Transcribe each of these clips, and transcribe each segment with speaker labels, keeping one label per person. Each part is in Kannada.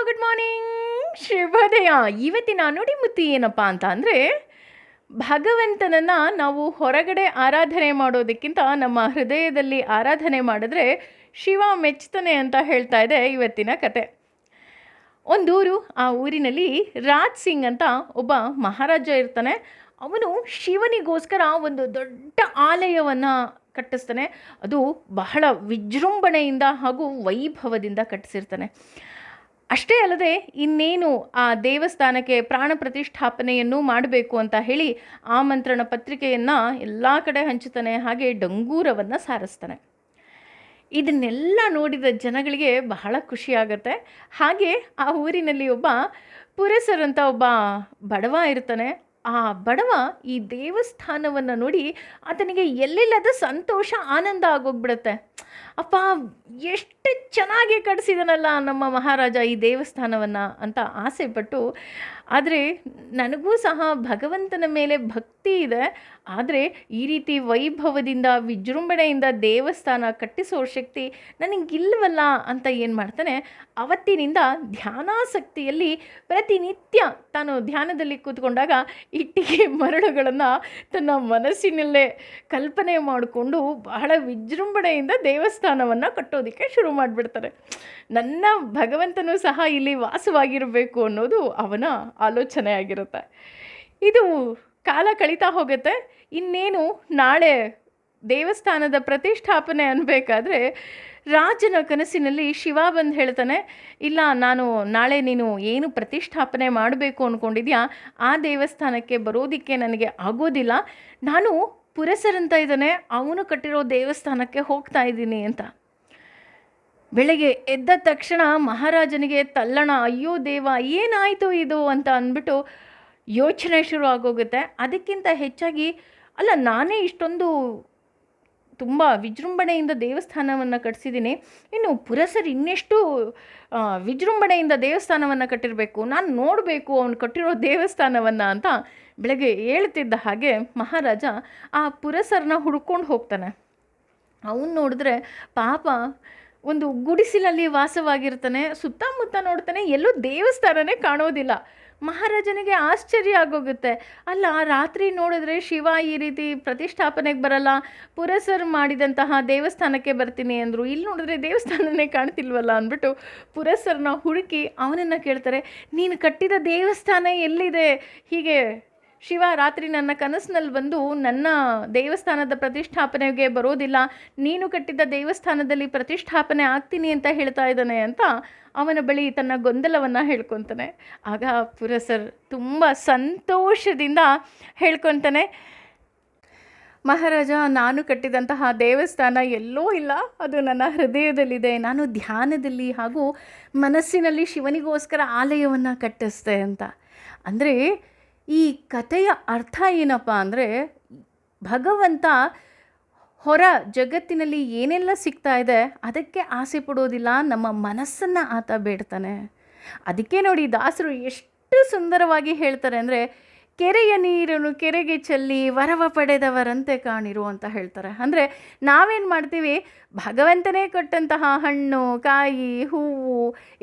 Speaker 1: ಗುಡ್ ಮಾರ್ನಿಂಗ್, ಶುಭೋದಯ. ಇವತ್ತಿನ ನುಡಿಮುತ್ತಿ ಏನಪ್ಪ ಅಂತ ಅಂದರೆ, ಭಗವಂತನನ್ನು ನಾವು ಹೊರಗಡೆ ಆರಾಧನೆ ಮಾಡೋದಕ್ಕಿಂತ ನಮ್ಮ ಹೃದಯದಲ್ಲಿ ಆರಾಧನೆ ಮಾಡಿದ್ರೆ ಶಿವ ಮೆಚ್ತಾನೆ ಅಂತ ಹೇಳ್ತಾ ಇದೆ ಇವತ್ತಿನ ಕತೆ. ಒಂದೂರು, ಆ ಊರಿನಲ್ಲಿ ರಾಜ್ ಸಿಂಗ್ ಅಂತ ಒಬ್ಬ ಮಹಾರಾಜ ಇರ್ತಾನೆ. ಅವನು ಶಿವನಿಗೋಸ್ಕರ ಒಂದು ದೊಡ್ಡ ಆಲಯವನ್ನು ಕಟ್ಟಿಸ್ತಾನೆ. ಅದು ಬಹಳ ವಿಜೃಂಭಣೆಯಿಂದ ಹಾಗೂ ವೈಭವದಿಂದ ಕಟ್ಟಿಸಿರ್ತಾನೆ. ಅಷ್ಟೇ ಅಲ್ಲದೆ ಇನ್ನೇನು ಆ ದೇವಸ್ಥಾನಕ್ಕೆ ಪ್ರಾಣ ಪ್ರತಿಷ್ಠಾಪನೆಯನ್ನು ಮಾಡಬೇಕು ಅಂತ ಹೇಳಿ ಆಮಂತ್ರಣ ಪತ್ರಿಕೆಯನ್ನು ಎಲ್ಲ ಕಡೆ ಹಂಚುತ್ತಾನೆ. ಹಾಗೆ ಡಂಗೂರವನ್ನು ಸಾರಿಸ್ತಾನೆ. ಇದನ್ನೆಲ್ಲ ನೋಡಿದ ಜನಗಳಿಗೆ ಬಹಳ ಖುಷಿಯಾಗತ್ತೆ. ಹಾಗೆ ಆ ಊರಿನಲ್ಲಿ ಒಬ್ಬ ಪುರಸರ್ ಅಂತ ಒಬ್ಬ ಬಡವ ಇರ್ತಾನೆ. ಆ ಬಡವ ಈ ದೇವಸ್ಥಾನವನ್ನು ನೋಡಿ ಆತನಿಗೆ ಎಲ್ಲಿಲ್ಲದ ಸಂತೋಷ, ಆನಂದ ಆಗೋಗ್ಬಿಡುತ್ತೆ. ಅಪ್ಪ, ಎಷ್ಟು ಚೆನ್ನಾಗಿ ಕಟ್ಟಿಸಿದನಲ್ಲ ನಮ್ಮ ಮಹಾರಾಜ ಈ ದೇವಸ್ಥಾನವನ್ನು ಅಂತ ಆಸೆಪಟ್ಟು, ಆದರೆ ನನಗೂ ಸಹ ಭಗವಂತನ ಮೇಲೆ ಭಕ್ತಿ ಇದೆ, ಆದರೆ ಈ ರೀತಿ ವೈಭವದಿಂದ ವಿಜೃಂಭಣೆಯಿಂದ ದೇವಸ್ಥಾನ ಕಟ್ಟಿಸೋ ಶಕ್ತಿ ನನಗಿಲ್ವಲ್ಲ ಅಂತ ಏನು ಮಾಡ್ತಾನೆ, ಅವತ್ತಿನಿಂದ ಧ್ಯಾನಾಸಕ್ತಿಯಲ್ಲಿ ಪ್ರತಿನಿತ್ಯ ತಾನು ಧ್ಯಾನದಲ್ಲಿ ಕೂತ್ಕೊಂಡಾಗ ಇಟ್ಟಿಗೆ ಮರಳುಗಳನ್ನು ತನ್ನ ಮನಸ್ಸಿನಲ್ಲೇ ಕಲ್ಪನೆ ಮಾಡಿಕೊಂಡು ಬಹಳ ವಿಜೃಂಭಣೆಯಿಂದ ದೇವಸ್ಥಾನವನ್ನು ಕಟ್ಟೋದಕ್ಕೆ ಶುರು ಮಾಡಿಬಿಡ್ತಾರೆ. ನನ್ನ ಭಗವಂತನೂ ಸಹ ಇಲ್ಲಿ ವಾಸವಾಗಿರಬೇಕು ಅನ್ನೋದು ಅವನ ಆಲೋಚನೆ ಆಗಿರುತ್ತೆ. ಇದು ಕಾಲ ಕಳೀತಾ ಹೋಗುತ್ತೆ. ಇನ್ನೇನು ನಾಳೆ ದೇವಸ್ಥಾನದ ಪ್ರತಿಷ್ಠಾಪನೆ ಅನ್ನಬೇಕಾದ್ರೆ ರಾಜನ ಕನಸಿನಲ್ಲಿ ಶಿವ ಬಂದು ಹೇಳ್ತಾನೆ, ಇಲ್ಲ, ನಾನು ನಾಳೆ ನೀನು ಏನು ಪ್ರತಿಷ್ಠಾಪನೆ ಮಾಡಬೇಕು ಅಂದ್ಕೊಂಡಿದ್ಯಾ ಆ ದೇವಸ್ಥಾನಕ್ಕೆ ಬರೋದಕ್ಕೆ ನನಗೆ ಆಗೋದಿಲ್ಲ. ನಾನು ಪುರಸರಂತ ಇದ್ದಾನೆ, ಅವನು ಕಟ್ಟಿರೋ ದೇವಸ್ಥಾನಕ್ಕೆ ಹೋಗ್ತಾ ಇದ್ದೀನಿ ಅಂತ. ಬೆಳಗ್ಗೆ ಎದ್ದ ತಕ್ಷಣ ಮಹಾರಾಜನಿಗೆ ತಲ್ಲಣ, ಅಯ್ಯೋ ದೇವ, ಏನಾಯಿತು ಇದು ಅಂತ ಅಂದ್ಬಿಟ್ಟು ಯೋಚನೆ ಶುರು ಆಗೋಗುತ್ತೆ. ಅದಕ್ಕಿಂತ ಹೆಚ್ಚಾಗಿ, ಅಲ್ಲ, ನಾನೇ ಇಷ್ಟೊಂದು ತುಂಬ ವಿಜೃಂಭಣೆಯಿಂದ ದೇವಸ್ಥಾನವನ್ನು ಕಟ್ಟಿಸಿದ್ದೀನಿ, ಇನ್ನು ಪುರಸರು ಇನ್ನೆಷ್ಟು ವಿಜೃಂಭಣೆಯಿಂದ ದೇವಸ್ಥಾನವನ್ನು ಕಟ್ಟಿರಬೇಕು, ನಾನು ನೋಡಬೇಕು ಅವನು ಕಟ್ಟಿರೋ ದೇವಸ್ಥಾನವನ್ನು ಅಂತ ಬೆಳಗ್ಗೆ ಹೇಳ್ತಿದ್ದ ಹಾಗೆ ಮಹಾರಾಜ ಆ ಪುರಸರನ್ನ ಹುಡ್ಕೊಂಡು ಹೋಗ್ತಾನೆ. ಅವನು ನೋಡಿದ್ರೆ ಪಾಪ ಒಂದು ಗುಡಿಸಿಲಲ್ಲಿ ವಾಸವಾಗಿರ್ತಾನೆ. ಸುತ್ತಮುತ್ತ ನೋಡ್ತಾನೆ, ಎಲ್ಲೂ ದೇವಸ್ಥಾನನೇ ಕಾಣೋದಿಲ್ಲ. ಮಹಾರಾಜನಿಗೆ ಆಶ್ಚರ್ಯ ಆಗೋಗುತ್ತೆ. ಅಲ್ಲ, ರಾತ್ರಿ ನೋಡಿದ್ರೆ ಶಿವ ಈ ರೀತಿ ಪ್ರತಿಷ್ಠಾಪನೆಗೆ ಬರಲ್ಲ, ಪುರಸರ್ ಮಾಡಿದಂತಹ ದೇವಸ್ಥಾನಕ್ಕೆ ಬರ್ತೀನಿ ಅಂದರು, ಇಲ್ಲಿ ನೋಡಿದ್ರೆ ದೇವಸ್ಥಾನನೇ ಕಾಣ್ತಿಲ್ವಲ್ಲ ಅಂದ್ಬಿಟ್ಟು ಪುರಸರನ್ನ ಹುಡುಕಿ ಅವನನ್ನು ಕೇಳ್ತಾರೆ, ನೀನು ಕಟ್ಟಿದ ದೇವಸ್ಥಾನ ಎಲ್ಲಿದೆ? ಹೀಗೆ ಶಿವ ರಾತ್ರಿ ನನ್ನ ಕನಸಿನಲ್ಲಿ ಬಂದು ನನ್ನ ದೇವಸ್ಥಾನದ ಪ್ರತಿಷ್ಠಾಪನೆಗೆ ಬರೋದಿಲ್ಲ, ನೀನು ಕಟ್ಟಿದ್ದ ದೇವಸ್ಥಾನದಲ್ಲಿ ಪ್ರತಿಷ್ಠಾಪನೆ ಆಗ್ತೀನಿ ಅಂತ ಹೇಳ್ತಾ ಇದ್ದಾನೆ ಅಂತ ಅವನ ಬಳಿ ತನ್ನ ಗೊಂದಲವನ್ನು ಹೇಳ್ಕೊತಾನೆ. ಆಗ ಪುರಸರ್ ತುಂಬ ಸಂತೋಷದಿಂದ ಹೇಳ್ಕೊತಾನೆ, ಮಹಾರಾಜ, ನಾನು ಕಟ್ಟಿದಂತಹ ದೇವಸ್ಥಾನ ಎಲ್ಲೋ ಇಲ್ಲ, ಅದು ನನ್ನ ಹೃದಯದಲ್ಲಿದೆ. ನಾನು ಧ್ಯಾನದಲ್ಲಿ ಹಾಗೂ ಮನಸ್ಸಿನಲ್ಲಿ ಶಿವನಿಗೋಸ್ಕರ ಆಲಯವನ್ನು ಕಟ್ಟಿಸ್ದೆ ಅಂತ. ಅಂದರೆ ಈ ಕಥೆಯ ಅರ್ಥ ಏನಪ್ಪ ಅಂದರೆ, ಭಗವಂತ ಹೊರ ಜಗತ್ತಿನಲ್ಲಿ ಏನೆಲ್ಲ ಸಿಗ್ತಾ ಇದೆ ಅದಕ್ಕೆ ಆಸೆ ಪಡೋದಿಲ್ಲ, ನಮ್ಮ ಮನಸ್ಸನ್ನು ಆತ ಬೇಡ್ತಾನೆ. ಅದಕ್ಕೆ ನೋಡಿ ದಾಸರು ಎಷ್ಟು ಸುಂದರವಾಗಿ ಹೇಳ್ತಾರೆ ಅಂದರೆ, ಕೆರೆಯ ನೀರನ್ನು ಕೆರೆಗೆ ಚೆಲ್ಲಿ ವರವ ಪಡೆದವರಂತೆ ಕಾಣಿರು ಅಂತ ಹೇಳ್ತಾರೆ. ಅಂದರೆ ನಾವೇನು ಮಾಡ್ತೀವಿ, ಭಗವಂತನೇ ಕೊಟ್ಟಂತಹ ಹಣ್ಣು, ಕಾಯಿ, ಹೂವು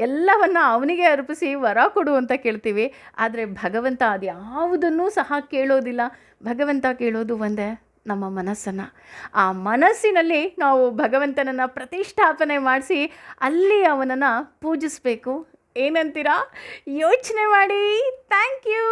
Speaker 1: ಎಲ್ಲವನ್ನು ಅವನಿಗೆ ಅರ್ಪಿಸಿ ವರ ಕೊಡು ಅಂತ ಕೇಳ್ತೀವಿ. ಆದರೆ ಭಗವಂತ ಅದು ಯಾವುದನ್ನೂ ಸಹ ಕೇಳೋದಿಲ್ಲ. ಭಗವಂತ ಕೇಳೋದು ಒಂದೇ, ನಮ್ಮ ಮನಸ್ಸನ್ನು. ಆ ಮನಸ್ಸಿನಲ್ಲಿ ನಾವು ಭಗವಂತನನ್ನು ಪ್ರತಿಷ್ಠಾಪನೆ ಮಾಡಿಸಿ ಅಲ್ಲಿ ಅವನನ್ನು ಪೂಜಿಸಬೇಕು. ಏನಂತೀರಾ? ಯೋಚನೆ ಮಾಡಿ. Thank you.